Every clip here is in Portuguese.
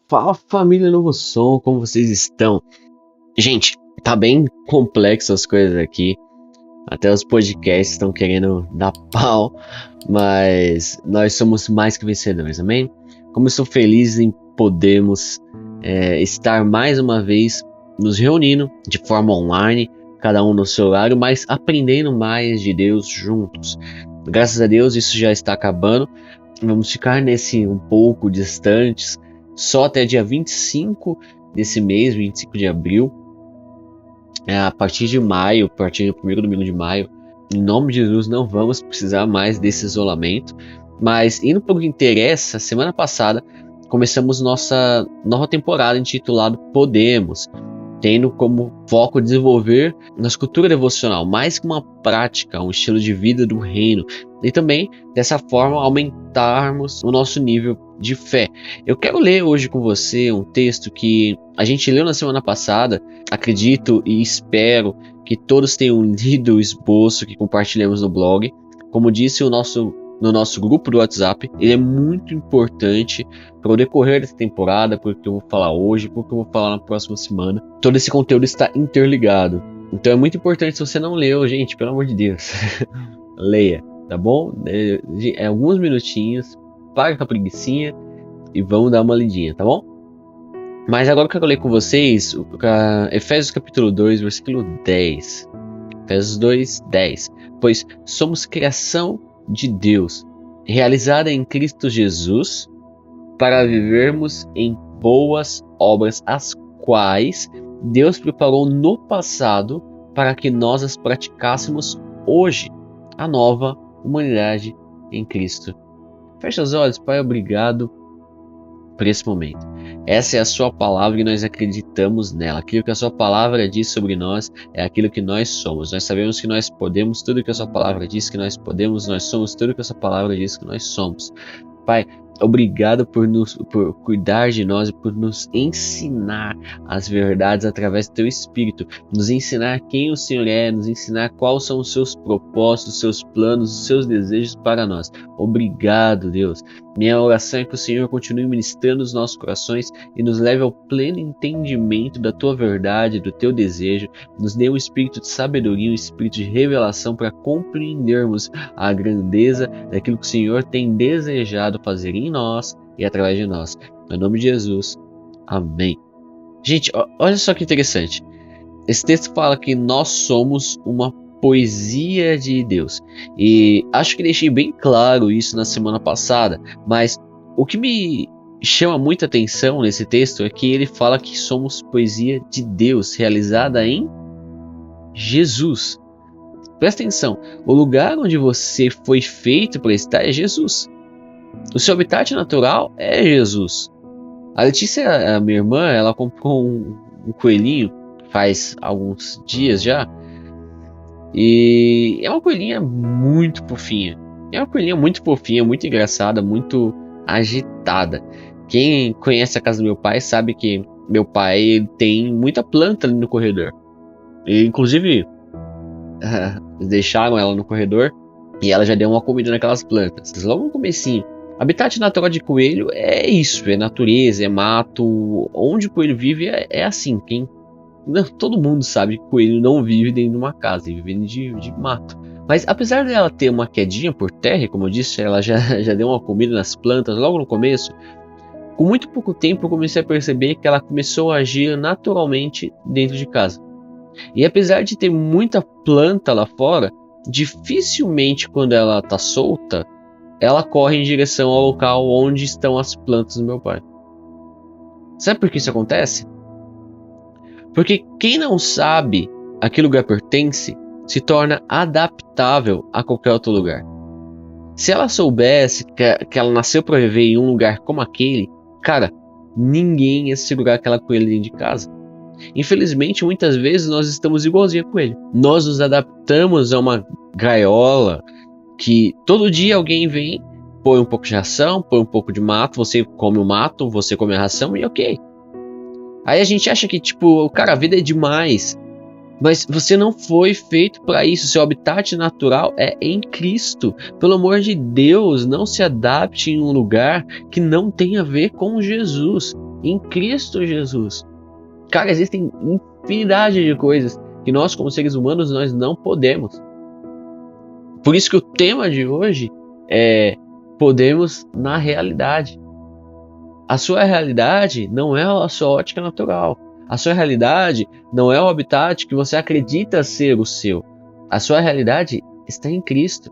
Fala família Novo Som, como vocês estão? Gente, tá bem complexo as coisas aqui. Até os podcasts estão querendo dar pau, mas nós somos mais que vencedores, amém? Como eu sou feliz em podermos estar mais uma vez nos reunindo de forma online, cada um no seu horário, mas aprendendo mais de Deus juntos. Graças a Deus isso já está acabando. Vamos ficar nesse um pouco distantes, só até dia 25 desse mês, 25 de abril. A partir de maio, a partir do primeiro domingo de maio, em nome de Jesus, não vamos precisar mais desse isolamento. Mas indo para o que interessa, semana passada começamos nossa nova temporada intitulada Podemos, tendo como foco desenvolver nossa cultura devocional, mais que uma prática, um estilo de vida do reino, e também dessa forma aumentarmos o nosso nível de fé. Eu quero ler hoje com você um texto que a gente leu na semana passada. Acredito e espero que todos tenham lido o esboço que compartilhamos no blog. Como disse no nosso grupo do WhatsApp, ele é muito importante para o decorrer dessa temporada, porque eu vou falar hoje, porque eu vou falar na próxima semana. Todo esse conteúdo está interligado. Então é muito importante, se você não leu, gente, pelo amor de Deus, leia, tá bom? Alguns minutinhos, para com a preguicinha e vamos dar uma lidinha, tá bom? Mas agora eu quero ler com vocês Efésios capítulo 2, versículo 10. Efésios 2, 10. Pois somos criação de Deus, realizada em Cristo Jesus, para vivermos em boas obras, as quais Deus preparou no passado para que nós as praticássemos hoje, a nova humanidade em Cristo. Fecha os olhos, Pai, obrigado por esse momento. Essa é a sua palavra e nós acreditamos nela. Aquilo que a sua palavra diz sobre nós é aquilo que nós somos. Nós sabemos que nós podemos tudo que a sua palavra diz que nós podemos. Nós somos tudo que a sua palavra diz que nós somos. Pai, obrigado por cuidar de nós e por nos ensinar as verdades através do teu Espírito. Nos ensinar quem o Senhor é, nos ensinar quais são os seus propósitos, os seus planos, os seus desejos para nós. Obrigado, Deus. Minha oração é que o Senhor continue ministrando os nossos corações e nos leve ao pleno entendimento da tua verdade, do teu desejo. Nos dê um espírito de sabedoria, um espírito de revelação para compreendermos a grandeza daquilo que o Senhor tem desejado fazer em nós e através de nós. Em nome de Jesus. Amém. Gente, olha só que interessante. Esse texto fala que nós somos uma poesia de Deus. E acho que deixei bem claro isso na semana passada. Mas o que me chama muita atenção nesse texto é que ele fala que somos poesia de Deus, realizada em Jesus. Presta atenção. O lugar onde você foi feito para estar é Jesus. O seu habitat natural é Jesus. A Letícia, a minha irmã, ela comprou um coelhinho faz alguns dias já. E é uma coelhinha muito fofinha. É uma coelhinha muito fofinha, muito engraçada, muito agitada. Quem conhece a casa do meu pai sabe que meu pai tem muita planta ali no corredor. E, inclusive, deixaram ela no corredor e ela já deu uma comida naquelas plantas. Logo no comecinho. Habitat natural de coelho é isso, é natureza, é mato. Onde o coelho vive é assim. Todo mundo sabe que o coelho não vive dentro de uma casa, ele vive de mato. Mas apesar dela ter uma quedinha por terra, como eu disse, ela já deu uma comida nas plantas logo no começo. Com muito pouco tempo eu comecei a perceber que ela começou a agir naturalmente dentro de casa. E apesar de ter muita planta lá fora, dificilmente quando ela está solta, ela corre em direção ao local onde estão as plantas do meu pai. Sabe por que isso acontece? Porque quem não sabe a que lugar pertence se torna adaptável a qualquer outro lugar. Se ela soubesse que ela nasceu para viver em um lugar como aquele, cara, ninguém ia segurar aquela coelha dentro de casa. Infelizmente, muitas vezes nós estamos igualzinho a coelho. Nós nos adaptamos a uma gaiola que todo dia alguém vem, põe um pouco de ração, põe um pouco de mato, você come o mato, você come a ração e ok. Aí a gente acha que, cara, a vida é demais. Mas você não foi feito para isso. Seu habitat natural é em Cristo. Pelo amor de Deus, não se adapte em um lugar que não tem a ver com Jesus. em Cristo Jesus. Cara, existem infinidade de coisas que nós, como seres humanos, nós não podemos. Por isso que o tema de hoje é podemos na realidade. A sua realidade não é a sua ótica natural. A sua realidade não é o habitat que você acredita ser o seu. A sua realidade está em Cristo.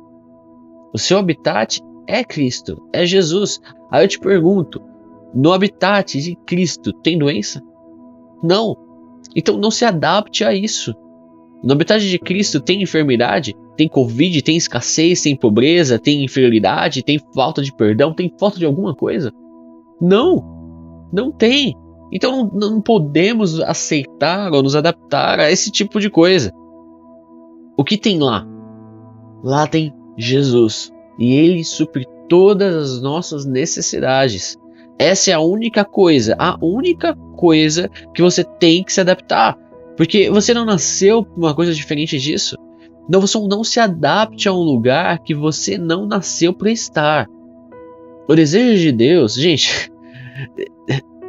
O seu habitat é Cristo, é Jesus. Aí eu te pergunto, no habitat de Cristo tem doença? Não. Então não se adapte a isso. No habitat de Cristo tem enfermidade? Tem Covid? Tem escassez? Tem pobreza? Tem inferioridade? Tem falta de perdão? Tem falta de alguma coisa? Não. Não tem. Então não podemos aceitar ou nos adaptar a esse tipo de coisa. O que tem lá? Lá tem Jesus. E Ele supre todas as nossas necessidades. Essa é a única coisa que você tem que se adaptar. Porque você não nasceu para uma coisa diferente disso. Não, você não se adapte a um lugar que você não nasceu para estar. O desejo de Deus, gente,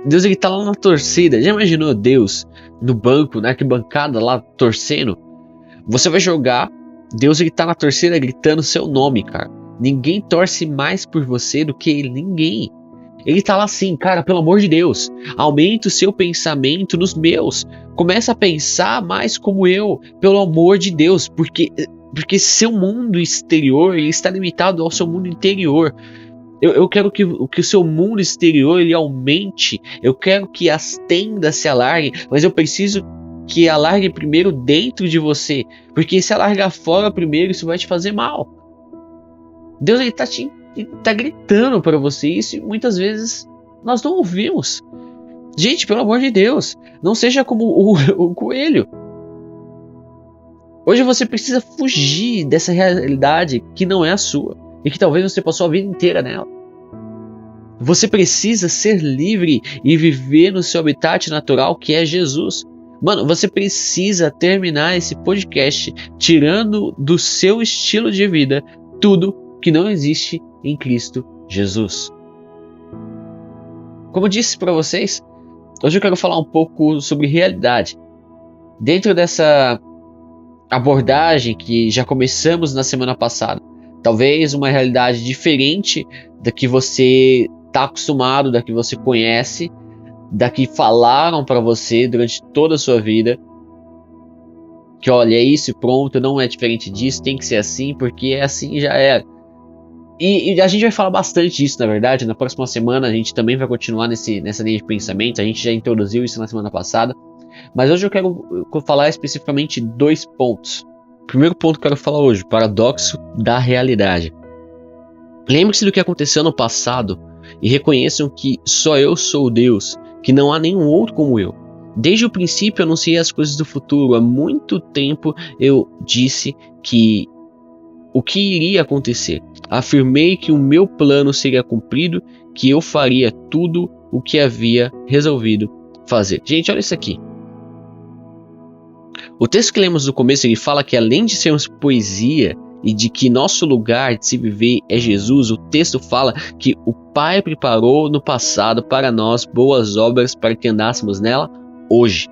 Deus ele tá lá na torcida. Já imaginou Deus no banco, na arquibancada lá torcendo? Você vai jogar, Deus ele tá na torcida gritando seu nome, cara. Ninguém torce mais por você do que ele, ninguém. Ele tá lá assim, cara, pelo amor de Deus, aumenta o seu pensamento nos meus. Começa a pensar mais como eu, pelo amor de Deus, porque seu mundo exterior ele está limitado ao seu mundo interior. Eu quero que o seu mundo exterior ele aumente. Eu quero que as tendas se alarguem, mas eu preciso que alargue primeiro dentro de você, porque se alargar fora primeiro, isso vai te fazer mal. Deus ele tá gritando para você isso e muitas vezes nós não ouvimos. Gente, pelo amor de Deus, não seja como o coelho. Hoje você precisa fugir dessa realidade que não é a sua e que talvez você passou a vida inteira nela. Você precisa ser livre e viver no seu habitat natural que é Jesus. Mano, você precisa terminar esse podcast tirando do seu estilo de vida tudo que não existe em Cristo Jesus. Como eu disse para vocês, hoje eu quero falar um pouco sobre realidade. Dentro dessa abordagem que já começamos na semana passada, talvez uma realidade diferente da que você está acostumado, da que você conhece, da que falaram para você durante toda a sua vida. Que olha, é isso e pronto, não é diferente disso, tem que ser assim, porque é assim e já era. E a gente vai falar bastante disso, na verdade. Na próxima semana a gente também vai continuar nessa linha de pensamento. A gente já introduziu isso na semana passada. Mas hoje eu quero falar especificamente 2 pontos. O primeiro ponto que eu quero falar hoje, paradoxo da realidade. Lembre-se do que aconteceu no passado e reconheçam que só eu sou Deus, que não há nenhum outro como eu. Desde o princípio eu anunciei as coisas do futuro. Há muito tempo eu disse que o que iria acontecer. Afirmei que o meu plano seria cumprido, que eu faria tudo o que havia resolvido fazer. Gente, olha isso aqui. O texto que lemos no começo, ele fala que além de sermos poesia e de que nosso lugar de se viver é Jesus, o texto fala que o Pai preparou no passado para nós boas obras para que andássemos nela hoje.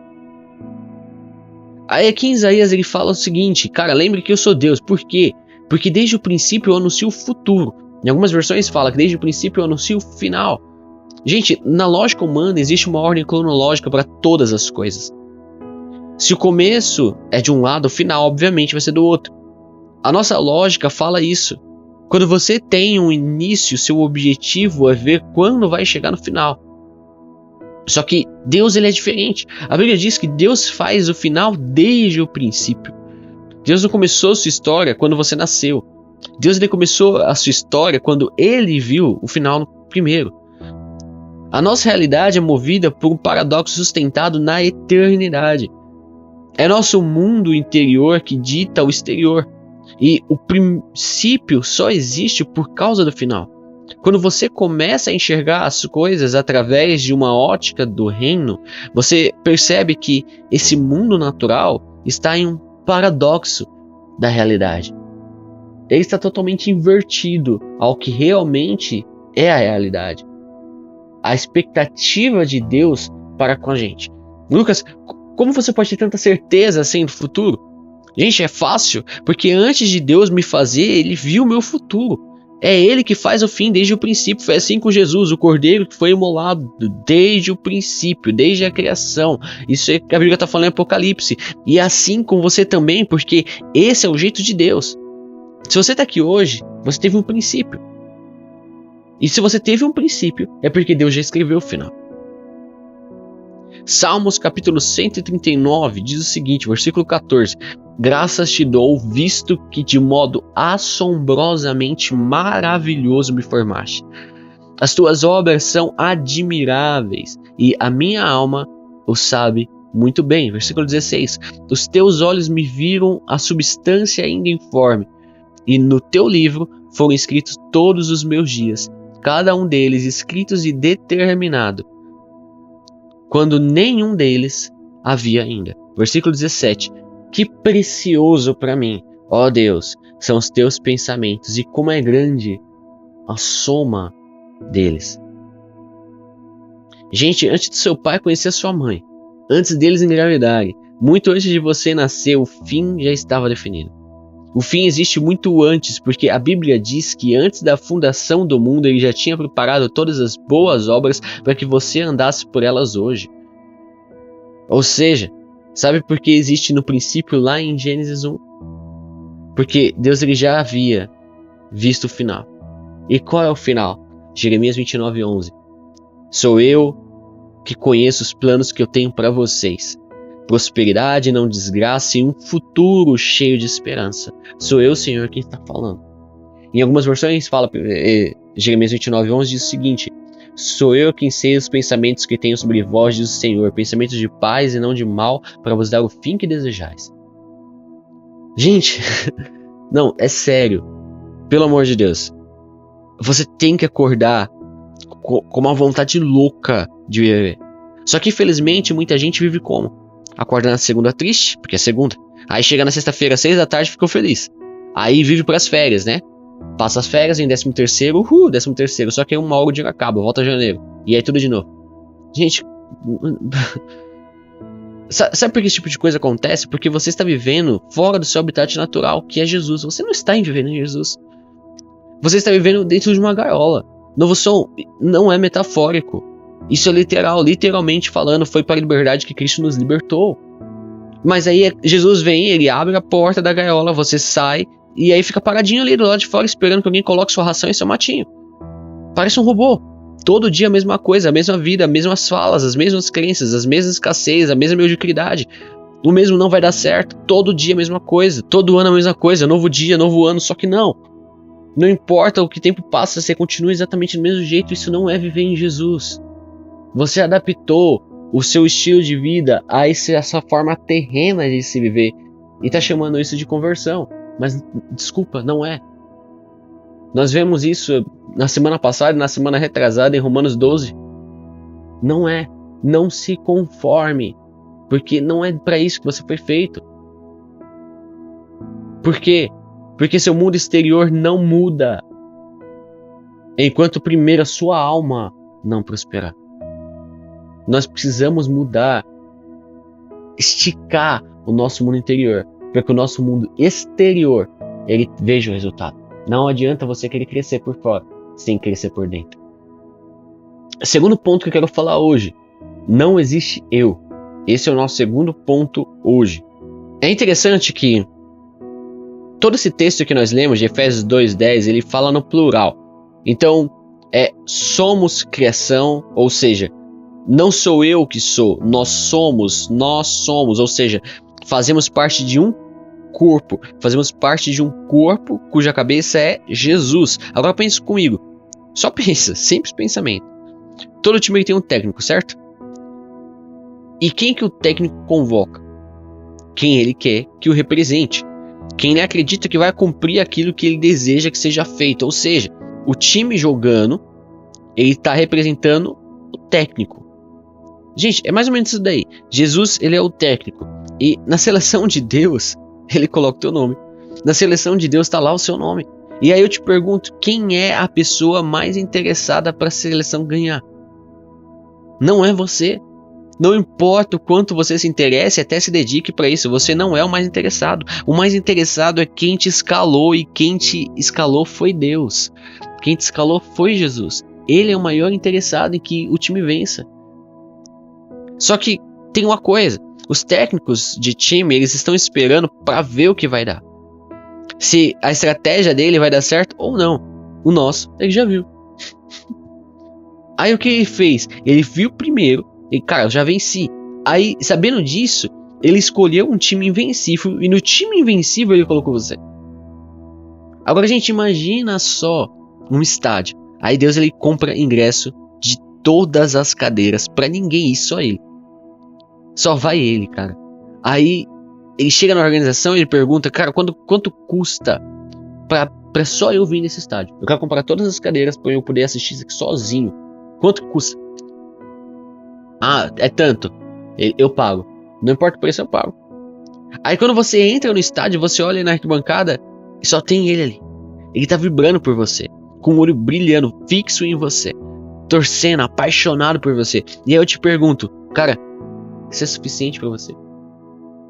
Aí aqui em Isaías ele fala o seguinte, cara, lembre que eu sou Deus. Por quê? Porque desde o princípio eu anuncio o futuro. Em algumas versões fala que desde o princípio eu anuncio o final. Gente, na lógica humana existe uma ordem cronológica para todas as coisas. Se o começo é de um lado, o final obviamente vai ser do outro. A nossa lógica fala isso. Quando você tem um início, seu objetivo é ver quando vai chegar no final. Só que Deus ele é diferente. A Bíblia diz que Deus faz o final desde o princípio. Deus não começou a sua história quando você nasceu. Deus ele começou a sua história quando ele viu o final no primeiro. A nossa realidade é movida por um paradoxo sustentado na eternidade. É nosso mundo interior que dita o exterior. E o princípio só existe por causa do final. Quando você começa a enxergar as coisas através de uma ótica do reino, você percebe que esse mundo natural está em um paradoxo da realidade. Ele está totalmente invertido ao que realmente é a realidade. a expectativa de Deus para com a gente. Lucas, como você pode ter tanta certeza assim do futuro? Gente, é fácil, porque antes de Deus me fazer, Ele viu o meu futuro. É Ele que faz o fim desde o princípio. Foi assim com Jesus, o Cordeiro que foi imolado desde o princípio, desde a criação. Isso é que a Bíblia está falando em Apocalipse. E é assim com você também, porque esse é o jeito de Deus. Se você está aqui hoje, você teve um princípio. E se você teve um princípio, é porque Deus já escreveu o final. Salmos capítulo 139 diz o seguinte, versículo 14: Graças te dou, visto que de modo assombrosamente maravilhoso me formaste. As tuas obras são admiráveis, e a minha alma o sabe muito bem. Versículo 16: Os teus olhos me viram a substância ainda informe, e no teu livro foram escritos todos os meus dias, cada um deles escritos e determinado, quando nenhum deles havia ainda. Versículo 17: Que precioso para mim, ó Deus, são os teus pensamentos, e como é grande a soma deles. Gente, antes do seu pai conhecer a sua mãe, antes deles engravidarem, muito antes de você nascer, o fim já estava definido. O fim existe muito antes, porque a Bíblia diz que antes da fundação do mundo Ele já tinha preparado todas as boas obras para que você andasse por elas hoje. Ou seja, sabe por que existe no princípio lá em Gênesis 1? Porque Deus ele já havia visto o final. E qual é o final? Jeremias 29:11. Sou eu que conheço os planos que eu tenho para vocês. Prosperidade, não desgraça, e um futuro cheio de esperança. Sou eu, Senhor, quem está falando. Em algumas versões fala, Jeremias 29:11 diz o seguinte: Sou eu quem sei os pensamentos que tenho sobre vós, diz o Senhor, pensamentos de paz e não de mal, para vos dar o fim que desejais. Gente, não, é sério. Pelo amor de Deus. Você tem que acordar com uma vontade louca de viver. Só que infelizmente muita gente vive como? Acorda na segunda triste, porque é segunda. Aí chega na sexta-feira, 6 da tarde, ficou feliz. Aí vive pras férias, né? Passa as férias em 13º, 13º. Só que aí uma hora o dinheiro acaba, volta janeiro. E aí tudo de novo. Gente, sabe por que esse tipo de coisa acontece? Porque você está vivendo fora do seu habitat natural, que é Jesus. Você não está vivendo em Jesus. Você está vivendo dentro de uma gaiola. Novo som não é metafórico. Isso é literal, literalmente falando, foi para a liberdade que Cristo nos libertou. Mas aí Jesus vem, ele abre a porta da gaiola, você sai, e aí fica paradinho ali do lado de fora, esperando que alguém coloque sua ração e seu matinho. Parece um robô. Todo dia a mesma coisa, a mesma vida, as mesmas falas, as mesmas crenças, as mesmas escassez, a mesma mediocridade. O mesmo não vai dar certo, todo dia a mesma coisa, todo ano a mesma coisa, novo dia, novo ano, só que não. Não importa o que tempo passa, você continua exatamente do mesmo jeito, isso não é viver em Jesus. Você adaptou o seu estilo de vida a essa forma terrena de se viver e está chamando isso de conversão. Mas desculpa, não é. Nós vemos isso na semana passada e na semana retrasada em Romanos 12. Não é. Não se conforme, porque não é para isso que você foi feito. Por quê? Porque seu mundo exterior não muda enquanto primeiro a sua alma não prosperar. Nós precisamos mudar, esticar o nosso mundo interior, para que o nosso mundo exterior ele veja o resultado. Não adianta você querer crescer por fora, sem crescer por dentro. Segundo ponto que eu quero falar hoje, não existe eu. Esse é o nosso segundo ponto hoje. É interessante que todo esse texto que nós lemos de Efésios 2:10, ele fala no plural. Então, somos criação, ou seja, não sou eu que sou, nós somos, ou seja, fazemos parte de um corpo, cuja cabeça é Jesus. Agora pense comigo, só pensa, simples pensamento. Todo time tem um técnico, certo? E quem que o técnico convoca? Quem ele quer que o represente, quem ele acredita que vai cumprir aquilo que ele deseja que seja feito, ou seja, o time jogando, ele está representando o técnico. Gente, é mais ou menos isso daí. Jesus, ele é o técnico. E na seleção de Deus, ele coloca o teu nome. Na seleção de Deus está lá o seu nome. E aí eu te pergunto, quem é a pessoa mais interessada para a seleção ganhar? Não é você. Não importa o quanto você se interesse, até se dedique para isso, você não é o mais interessado. O mais interessado é quem te escalou, e quem te escalou foi Deus. Quem te escalou foi Jesus. Ele é o maior interessado em que o time vença. Só que tem uma coisa, os técnicos de time, eles estão esperando para ver o que vai dar. Se a estratégia dele vai dar certo ou não. O nosso, ele já viu. Aí o que ele fez? Ele viu primeiro. E cara, eu já venci. Aí, sabendo disso, ele escolheu um time invencível. E no time invencível ele colocou você. Agora a gente imagina só um estádio. Aí Deus ele compra ingresso de todas as cadeiras pra ninguém ir, só ele. Só vai ele, cara. Aí ele chega na organização e ele pergunta, cara, quanto custa pra só eu vir nesse estádio? Eu quero comprar todas as cadeiras pra eu poder assistir isso aqui sozinho. Quanto custa? Ah, é tanto. Eu pago. Não importa o preço, eu pago. Aí quando você entra no estádio, você olha na arquibancada e só tem ele ali. Ele tá vibrando por você, com o olho brilhando, fixo em você, torcendo, apaixonado por você. E aí eu te pergunto, cara, isso é suficiente pra você?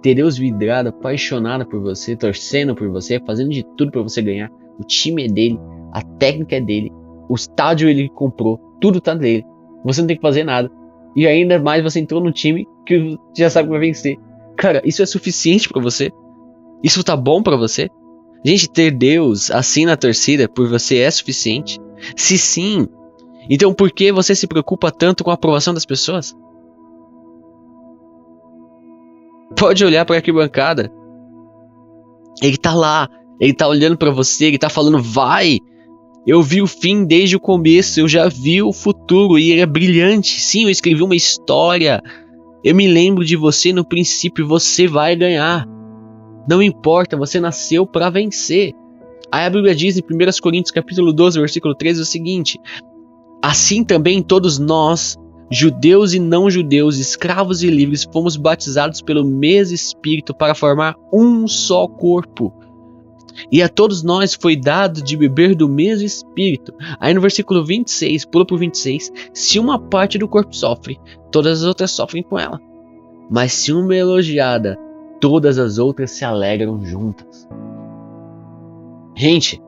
Ter Deus vidrado, apaixonado por você, torcendo por você, fazendo de tudo pra você ganhar. O time é dele, a técnica é dele, o estádio ele comprou, tudo tá dele. Você não tem que fazer nada. E ainda mais você entrou num time que já sabe que vai vencer. Cara, isso é suficiente pra você? Isso tá bom pra você? Gente, ter Deus assim na torcida por você é suficiente? Se sim, então por que você se preocupa tanto com a aprovação das pessoas? Pode olhar pra arquibancada. Ele tá lá, ele tá olhando pra você, ele tá falando, vai! Eu vi o fim desde o começo, eu já vi o futuro e ele é brilhante. Sim, eu escrevi uma história. Eu me lembro de você no princípio, você vai ganhar. Não importa, você nasceu para vencer. Aí a Bíblia diz em 1 Coríntios capítulo 12, versículo 13 o seguinte: assim também todos nós, judeus e não judeus, escravos e livres, fomos batizados pelo mesmo Espírito para formar um só corpo. E a todos nós foi dado de beber do mesmo Espírito. Aí no versículo 26, pula pro 26. Se uma parte do corpo sofre, todas as outras sofrem com ela. Mas se uma é elogiada, todas as outras se alegram juntas. Gente,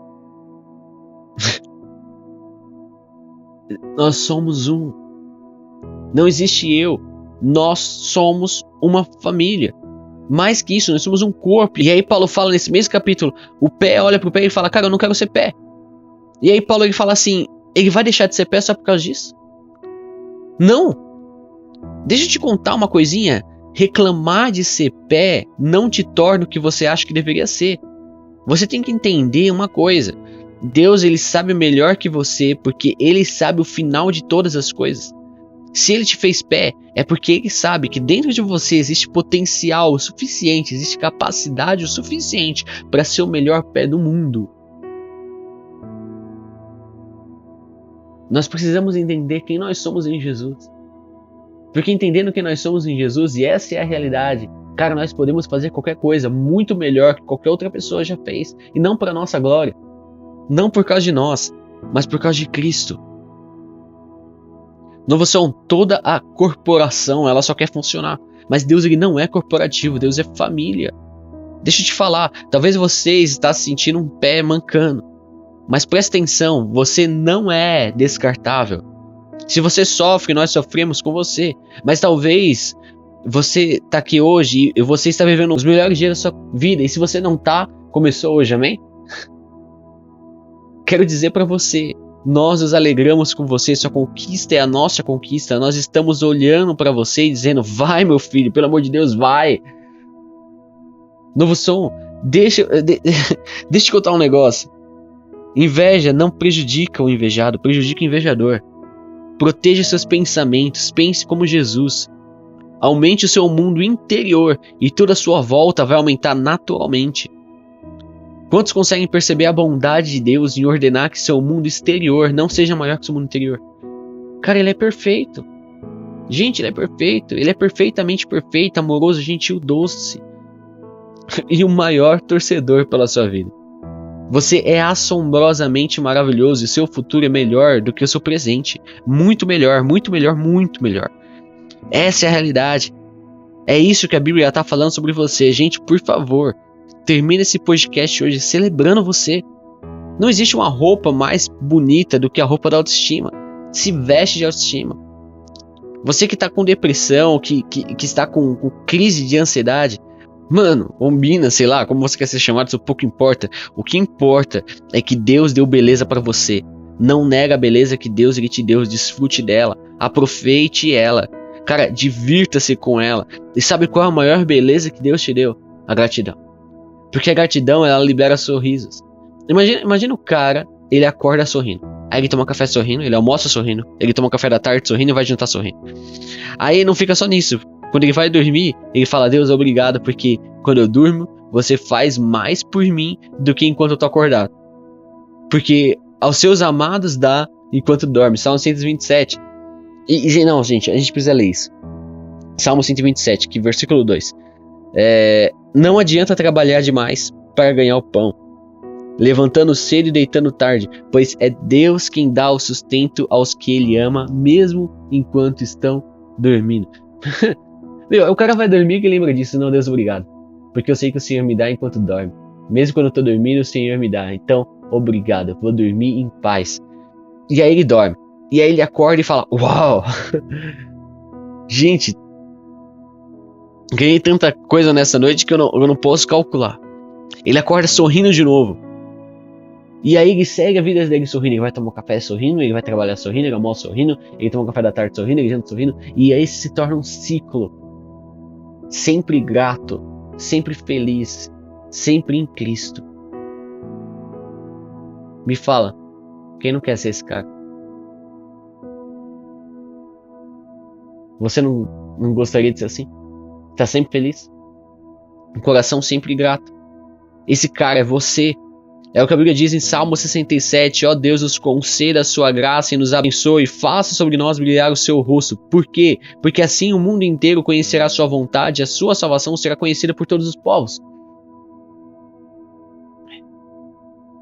nós somos um. Não existe eu. Nós somos uma família. Mais que isso, nós somos um corpo. E aí Paulo fala nesse mesmo capítulo, o pé olha pro pé e fala, cara, eu não quero ser pé. E aí Paulo ele fala assim, ele vai deixar de ser pé só por causa disso? Não. Deixa eu te contar uma coisinha. Reclamar de ser pé não te torna o que você acha que deveria ser. Você tem que entender uma coisa. Deus ele sabe melhor que você, porque ele sabe o final de todas as coisas. Se ele te fez pé, é porque ele sabe que dentro de você existe potencial o suficiente, existe capacidade o suficiente para ser o melhor pé do mundo. Nós precisamos entender quem nós somos em Jesus. Porque entendendo quem nós somos em Jesus, e essa é a realidade, cara, nós podemos fazer qualquer coisa muito melhor que qualquer outra pessoa já fez. E não para nossa glória. Não por causa de nós, mas por causa de Cristo. Novo Som, toda a corporação, ela só quer funcionar. Mas Deus ele não é corporativo, Deus é família. Deixa eu te falar, talvez você está se sentindo um pé mancando. Mas presta atenção, você não é descartável. Se você sofre, nós sofremos com você. Mas talvez você está aqui hoje e você está vivendo os melhores dias da sua vida. E se você não está, começou hoje, amém? Quero dizer para você, nós nos alegramos com você, sua conquista é a nossa conquista. Nós estamos olhando para você e dizendo, vai meu filho, pelo amor de Deus, vai. Novo Som, deixa eu te contar um negócio. Inveja não prejudica o invejado, prejudica o invejador. Proteja seus pensamentos, pense como Jesus. Aumente o seu mundo interior e toda a sua volta vai aumentar naturalmente. Quantos conseguem perceber a bondade de Deus em ordenar que seu mundo exterior não seja maior que seu mundo interior? Cara, ele é perfeito. Gente, ele é perfeito. Ele é perfeitamente perfeito, amoroso, gentil, doce. E o maior torcedor pela sua vida. Você é assombrosamente maravilhoso e seu futuro é melhor do que o seu presente. Muito melhor, muito melhor, muito melhor. Essa é a realidade. É isso que a Bíblia está falando sobre você. Gente, por favor, termine esse podcast hoje celebrando você. Não existe uma roupa mais bonita do que a roupa da autoestima. Se veste de autoestima. Você que está com depressão, que está com crise de ansiedade, mano, combina, sei lá, como você quer ser chamado, isso pouco importa. O que importa é que Deus deu beleza para você. Não nega a beleza que Deus ele te deu, desfrute dela, aproveite ela. Cara, divirta-se com ela. E sabe qual é a maior beleza que Deus te deu? A gratidão. Porque a gratidão, ela libera sorrisos. Imagina o cara, ele acorda sorrindo. Aí ele toma café sorrindo, ele almoça sorrindo, ele toma café da tarde sorrindo e vai jantar sorrindo. Aí não fica só nisso. Quando ele vai dormir, ele fala: Deus, obrigado, porque quando eu durmo, você faz mais por mim do que enquanto eu tô acordado. Porque aos seus amados dá enquanto dorme. Salmo 127. Não, gente, a gente precisa ler isso. Salmo 127, que versículo 2. Não adianta trabalhar demais para ganhar o pão, levantando cedo e deitando tarde, pois é Deus quem dá o sustento aos que Ele ama, mesmo enquanto estão dormindo. Meu, o cara vai dormir que lembra disso. Não, Deus, obrigado, porque eu sei que o Senhor me dá enquanto dorme. Mesmo quando eu tô dormindo, o Senhor me dá. Então, obrigado, eu vou dormir em paz. E aí ele dorme. E aí ele acorda e fala: uau! Gente, ganhei tanta coisa nessa noite que eu não posso calcular. Ele acorda sorrindo de novo. E aí ele segue a vida dele sorrindo. Ele vai tomar um café sorrindo, ele vai trabalhar sorrindo, ele almoça sorrindo, ele toma um café da tarde sorrindo, ele janta sorrindo. E aí se torna um ciclo. Sempre grato, sempre feliz, sempre em Cristo. Me fala, quem não quer ser esse cara? Você não gostaria de ser assim? Tá sempre feliz? Um coração sempre grato. Esse cara é você. É o que a Bíblia diz em Salmo 67. Ó Deus, nos conceda a sua graça e nos abençoe. Faça sobre nós brilhar o seu rosto. Por quê? Porque assim o mundo inteiro conhecerá a sua vontade. A sua salvação será conhecida por todos os povos.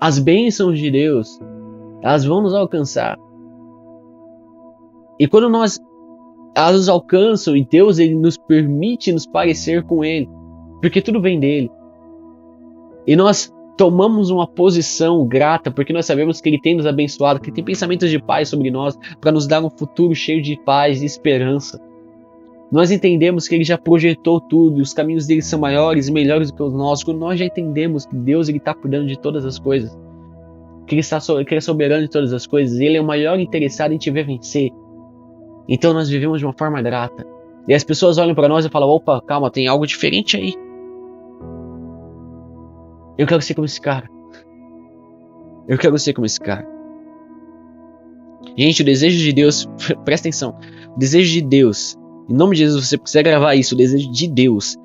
As bênçãos de Deus, elas vão nos alcançar. E quando elas nos alcançam, e Deus ele nos permite nos parecer com Ele, porque tudo vem dele. E nós tomamos uma posição grata, porque nós sabemos que Ele tem nos abençoado, que Ele tem pensamentos de paz sobre nós, para nos dar um futuro cheio de paz e esperança. Nós entendemos que Ele já projetou tudo, os caminhos dele são maiores e melhores do que os nossos. Quando nós já entendemos que Deus está cuidando de todas as coisas, que Ele é soberano de todas as coisas, Ele é o maior interessado em te ver vencer. Então nós vivemos de uma forma grata. E as pessoas olham para nós e falam: opa, calma, tem algo diferente aí. Eu quero ser como esse cara. Eu quero ser como esse cara. Gente, o desejo de Deus, presta atenção. O desejo de Deus, em nome de Jesus, você precisa gravar isso. O desejo de Deus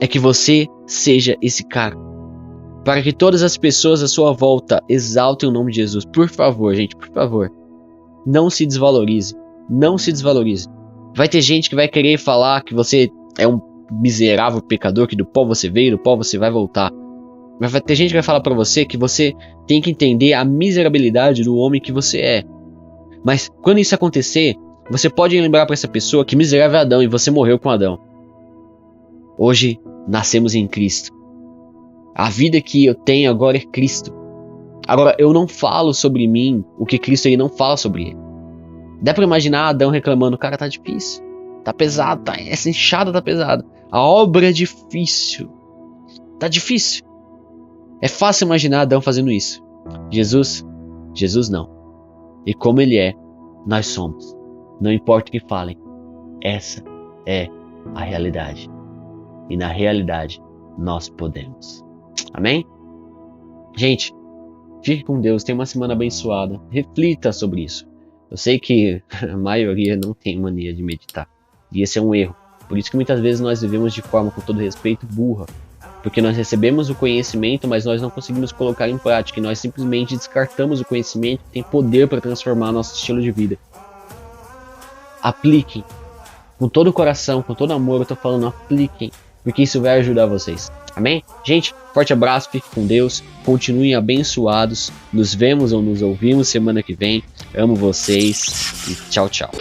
é que você seja esse cara. Para que todas as pessoas à sua volta exaltem o nome de Jesus. Por favor, gente, por favor. Não se desvalorize. Não se desvalorize. Vai ter gente que vai querer falar que você é um miserável pecador, que do pó você veio, do pó você vai voltar. Vai ter gente que vai falar pra você que você tem que entender a miserabilidade do homem que você é. Mas quando isso acontecer, você pode lembrar pra essa pessoa que miserável é Adão e você morreu com Adão. Hoje nascemos em Cristo. A vida que eu tenho agora é Cristo. Agora, eu não falo sobre mim o que Cristo aí não fala sobre ele. Dá pra imaginar Adão reclamando: cara, tá difícil, tá pesado, essa enxada tá pesada, a obra é difícil, tá difícil. É fácil imaginar Adão fazendo isso. Jesus não. E como ele é, nós somos. Não importa o que falem, essa é a realidade. E na realidade, nós podemos. Amém? Gente, fique com Deus, tenha uma semana abençoada. Reflita sobre isso. Eu sei que a maioria não tem mania de meditar. E esse é um erro. Por isso que muitas vezes nós vivemos de forma, com todo respeito, burra. Porque nós recebemos o conhecimento, mas nós não conseguimos colocar em prática. E nós simplesmente descartamos o conhecimento que tem poder para transformar nosso estilo de vida. Apliquem. Com todo o coração, com todo amor, eu estou falando, apliquem. porque isso vai ajudar vocês. Amém? Gente, forte abraço, fique com Deus, continuem abençoados, nos vemos ou nos ouvimos semana que vem, amo vocês e tchau, tchau.